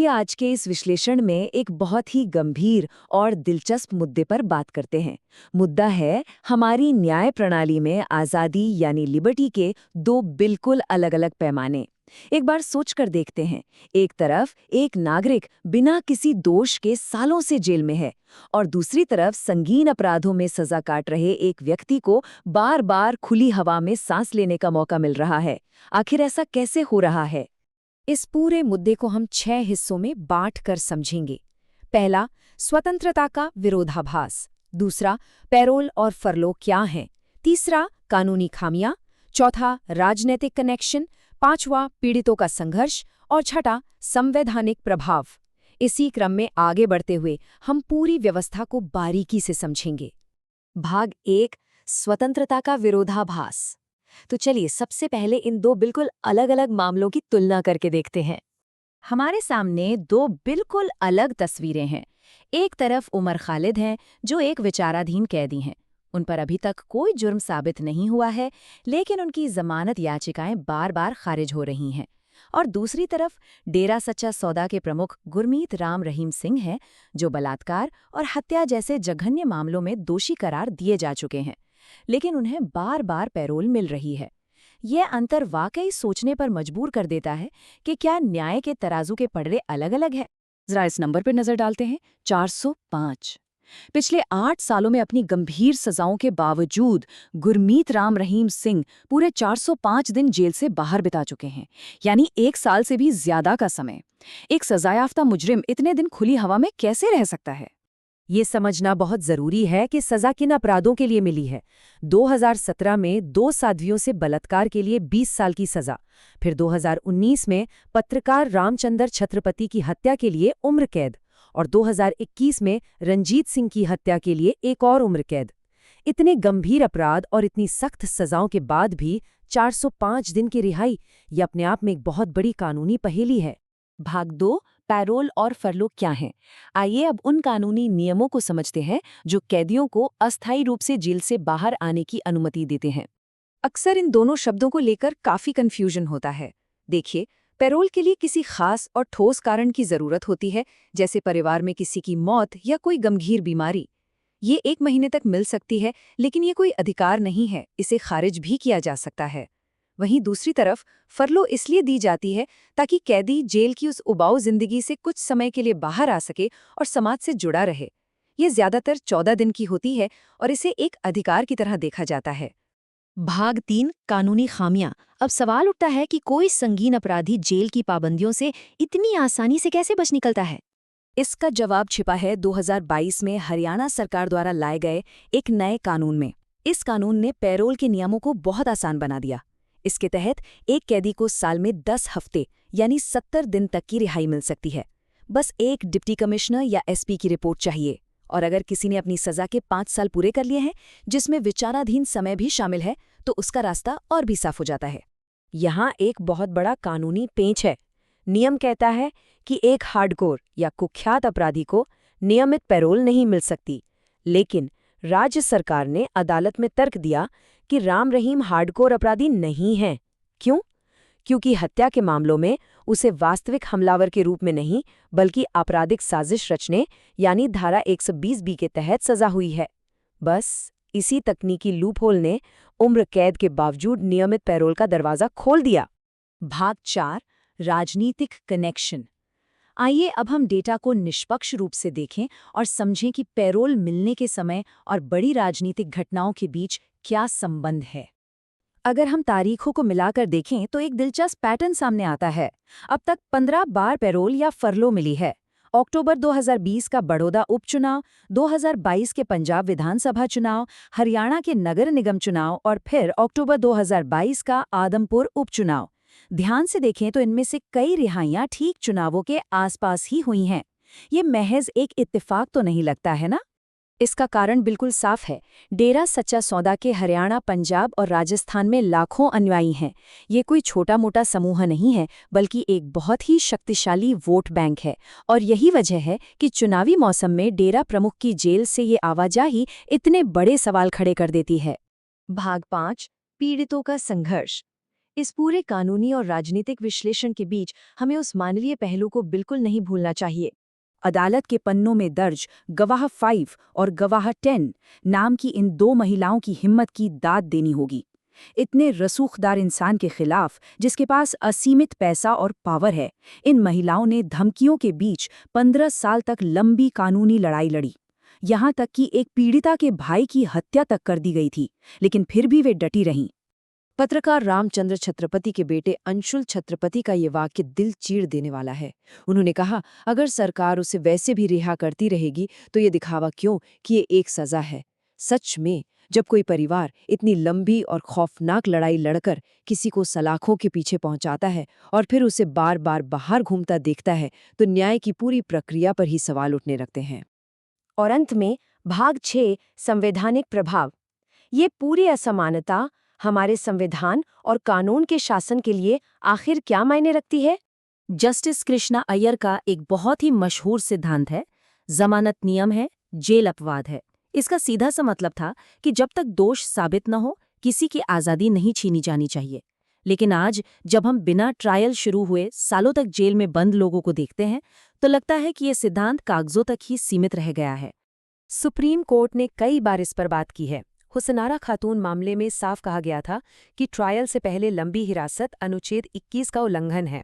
आज के इस विश्लेषण में एक बहुत ही गंभीर और दिलचस्प मुद्दे पर बात करते हैं। मुद्दा है हमारी न्याय प्रणाली में आज़ादी यानी लिबर्टी के दो बिल्कुल अलग-अलग पैमाने। एक बार सोचकर देखते हैं, एक तरफ एक नागरिक बिना किसी दोष के सालों से जेल में है और दूसरी तरफ संगीन अपराधों में सजा काट रहे एक व्यक्ति को बार-बार खुली हवा में सांस लेने का मौका मिल रहा है। आखिर ऐसा कैसे हो रहा है? इस पूरे मुद्दे को हम 6 हिस्सों में बांट कर समझेंगे। पहला, स्वतंत्रता का विरोधाभास। दूसरा, पैरोल और फरलो क्या हैं। तीसरा, कानूनी खामियां। चौथा, राजनीतिक कनेक्शन। पांचवा, पीड़ितों का संघर्ष। और छठा, संवैधानिक प्रभाव। इसी क्रम में आगे बढ़ते हुए हम पूरी व्यवस्था को बारीकी से समझेंगे। भाग 1, स्वतंत्रता का विरोधाभास। तो चलिए सबसे पहले इन दो बिल्कुल अलग-अलग मामलों की तुलना करके देखते हैं। हमारे सामने दो बिल्कुल अलग तस्वीरें हैं। एक तरफ उमर खालिद हैं, जो एक विचाराधीन कैदी हैं। उन पर अभी तक कोई जुर्म साबित नहीं हुआ है, लेकिन उनकी जमानत याचिकाएं बार-बार खारिज हो रही हैं। और दूसरी तरफ डेरा सच्चा सौदा के प्रमुख गुरमीत राम रहीम सिंह हैं, जो बलात्कार और हत्या जैसे जघन्य मामलों में दोषी करार दिए जा चुके हैं, लेकिन उन्हें बार-बार पैरोल मिल रही है। यह अंतर वाकई सोचने पर मजबूर कर देता है कि क्या न्याय के तराजू के पड़े अलग-अलग हैं। जरा इस नंबर पर नजर डालते हैं, 405। पिछले 8 सालों में अपनी गंभीर सजाओं के बावजूद गुरमीत राम रहीम सिंह पूरे 405 दिन जेल से बाहर बिता चुके हैं, यानी 1 साल से भी ज्यादा का समय। एक सजायाफ्ता मुजरिम इतने दिन खुली हवा में कैसे रह सकता है? ये समझना बहुत जरूरी है कि सजा किन अपराधों के लिए मिली है। 2017 में 2 साध्वियों से बलात्कार के लिए 20 साल की सजा, फिर 2019 में पत्रकार रामचंद्र छत्रपति की हत्या के लिए उम्र कैद और 2021 में रंजीत सिंह की हत्या के लिए एक और उम्र कैद। इतने गंभीर अपराध और इतनी सख्त सजाओं के बाद भी 405 दिन की रिहाई, ये अपने आप में एक बहुत बड़ी कानूनी पहेली है। भाग 2, पैरोल और फरलो क्या हैं? आइए अब उन कानूनी नियमों को समझते हैं जो कैदियों को अस्थायी रूप से जेल से बाहर आने की अनुमति देते हैं। अक्सर इन दोनों शब्दों को लेकर काफी कंफ्यूजन होता है। देखिए, पैरोल के लिए किसी खास और ठोस कारण की जरूरत होती है, जैसे परिवार में किसी की मौत या कोई गंभीर बीमारी। ये 1 महीने तक मिल सकती है, लेकिन ये कोई अधिकार नहीं है, इसे खारिज भी किया जा सकता है। वहीं दूसरी तरफ फरलो इसलिए दी जाती है ताकि कैदी जेल की उस उबाऊ जिंदगी से कुछ समय के लिए बाहर आ सके और समाज से जुड़ा रहे। ये ज्यादातर 14 दिन की होती है और इसे एक अधिकार की तरह देखा जाता है। भाग 3, कानूनी खामियां। अब सवाल उठता है कि कोई संगीन अपराधी जेल की पाबंदियों से इतनी आसानी से कैसे बच निकलता है? इसका जवाब छिपा है 2022 में हरियाणा सरकार द्वारा लाए गए एक नए कानून में। इस कानून ने पैरोल के नियमों को बहुत आसान बना दिया। इसके तहत एक कैदी को साल में 10 हफ्ते यानी 70 दिन तक की रिहाई मिल सकती है। बस एक डिप्टी कमिश्नर या एसपी की रिपोर्ट चाहिए। और अगर किसी ने अपनी सजा के 5 साल पूरे कर लिए हैं, जिसमें विचाराधीन समय भी शामिल है, तो उसका रास्ता और भी साफ हो जाता है। यहाँ एक बहुत बड़ा कानूनी पेंच है। नियम कहता है कि एक हार्डकोर या कुख्यात अपराधी को नियमित पैरोल नहीं मिल सकती, लेकिन राज्य सरकार ने अदालत में तर्क दिया कि राम रहीम हार्डकोर अपराधी नहीं हैं। क्यों? क्योंकि हत्या के मामलों में उसे वास्तविक हमलावर के रूप में नहीं, बल्कि आपराधिक साजिश रचने यानी धारा 120 बी के तहत सजा हुई है। बस इसी तकनीकी लूपहोल ने उम्र कैद के बावजूद नियमित पैरोल का दरवाजा खोल दिया। भाग 4, राजनीतिक कनेक्शन। आइए अब हम डेटा को निष्पक्ष रूप से देखें और समझें कि पैरोल मिलने के समय और बड़ी राजनीतिक घटनाओं के बीच क्या संबंध है। अगर हम तारीखों को मिलाकर देखें तो एक दिलचस्प पैटर्न सामने आता है। अब तक 15 बार पैरोल या फरलो मिली है। अक्टूबर 2020 का बड़ौदा उपचुनाव, 2022 के पंजाब विधानसभा चुनाव, हरियाणा के नगर निगम चुनाव और फिर अक्टूबर 2022 का आदमपुर उपचुनाव। ध्यान से देखें तो इनमें से कई रिहाइयां ठीक चुनावों के आसपास ही हुई हैं। ये महज एक इत्तेफाक तो नहीं लगता है ना? इसका कारण बिल्कुल साफ है। डेरा सच्चा सौदा के हरियाणा, पंजाब और राजस्थान में लाखों अनुयायी हैं। ये कोई छोटा मोटा समूह नहीं है, बल्कि एक बहुत ही शक्तिशाली वोट बैंक है। और यही वजह है कि चुनावी मौसम में डेरा प्रमुख की जेल से ये आवाजाही इतने बड़े सवाल खड़े कर देती है। भाग 5, पीड़ितों का संघर्ष। इस पूरे कानूनी और राजनीतिक विश्लेषण के बीच हमें उस मानवीय पहलू को बिल्कुल नहीं भूलना चाहिए। अदालत के पन्नों में दर्ज गवाह 5 और गवाह 10 नाम की इन 2 महिलाओं की हिम्मत की दाद देनी होगी। इतने रसूखदार इंसान के खिलाफ, जिसके पास असीमित पैसा और पावर है, इन महिलाओं ने धमकियों के बीच 15 साल तक लंबी कानूनी लड़ाई लड़ी। यहाँ तक कि एक पीड़िता के भाई की हत्या तक कर दी गई थी, लेकिन फिर भी वे डटी रहीं। पत्रकार रामचंद्र छत्रपति के बेटे अंशुल छत्रपति का ये वाक्य दिल चीर देने वाला है। उन्होंने कहा, अगर सरकार उसे वैसे भी रिहा करती रहेगी तो ये दिखावा क्यों कि ये एक सजा है। सच में, जब कोई परिवार इतनी लंबी और खौफनाक लड़ाई लड़कर किसी को सलाखों के पीछे पहुंचाता है और फिर उसे बार बार बाहर घूमता देखता है, तो न्याय की पूरी प्रक्रिया पर ही सवाल उठने लगते हैं। और अंत में भाग 6, संवैधानिक प्रभाव। ये पूरी असमानता हमारे संविधान और कानून के शासन के लिए आखिर क्या मायने रखती है? जस्टिस कृष्णा अय्यर का एक बहुत ही मशहूर सिद्धांत है, जमानत नियम है, जेल अपवाद है। इसका सीधा सा मतलब था कि जब तक दोष साबित न हो, किसी की आज़ादी नहीं छीनी जानी चाहिए। लेकिन आज जब हम बिना ट्रायल शुरू हुए सालों तक जेल में बंद लोगों को देखते हैं, तो लगता है कि ये सिद्धांत कागजों तक ही सीमित रह गया है। सुप्रीम कोर्ट ने कई बार इस पर बात की है। हुसनारा खातून मामले में साफ कहा गया था कि ट्रायल से पहले लंबी हिरासत अनुच्छेद 21 का उल्लंघन है।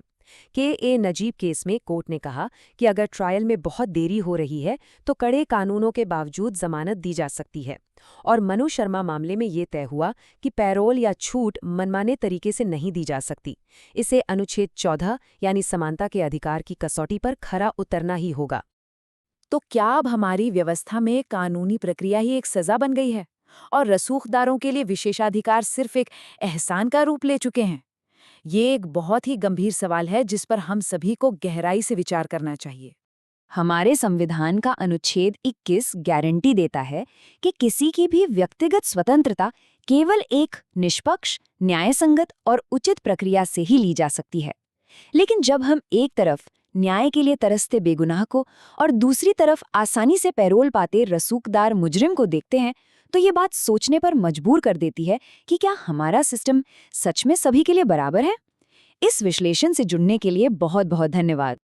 के नजीब केस में कोर्ट ने कहा कि अगर ट्रायल में बहुत देरी हो रही है तो कड़े कानूनों के बावजूद जमानत दी जा सकती है। और मनु शर्मा मामले में ये तय हुआ कि पैरोल या छूट मनमाने तरीके से नहीं दी जा सकती। इसे अनुच्छेद 14 यानी समानता के अधिकार की कसौटी पर खरा उतरना ही होगा। तो क्या अब हमारी व्यवस्था में कानूनी प्रक्रिया ही एक सजा बन गई है और रसूखदारों के लिए विशेषाधिकार सिर्फ एक एहसान का रूप ले चुके हैं? ये एक बहुत ही गंभीर सवाल है जिस पर हम सभी को गहराई से विचार करना चाहिए। हमारे संविधान का अनुच्छेद 21 गारंटी देता है कि किसी की भी व्यक्तिगत स्वतंत्रता केवल एक निष्पक्ष, न्यायसंगत और उचित प्रक्रिया से ही ली जा सकती है। लेकिन जब हम एक तरफ न्याय के लिए तरसते बेगुनाह को और दूसरी तरफ आसानी से पैरोल पाते रसूखदार मुजरिम को देखते हैं, तो ये बात सोचने पर मजबूर कर देती है कि क्या हमारा सिस्टम सच में सभी के लिए बराबर है? इस विश्लेषण से जुड़ने के लिए बहुत बहुत धन्यवाद।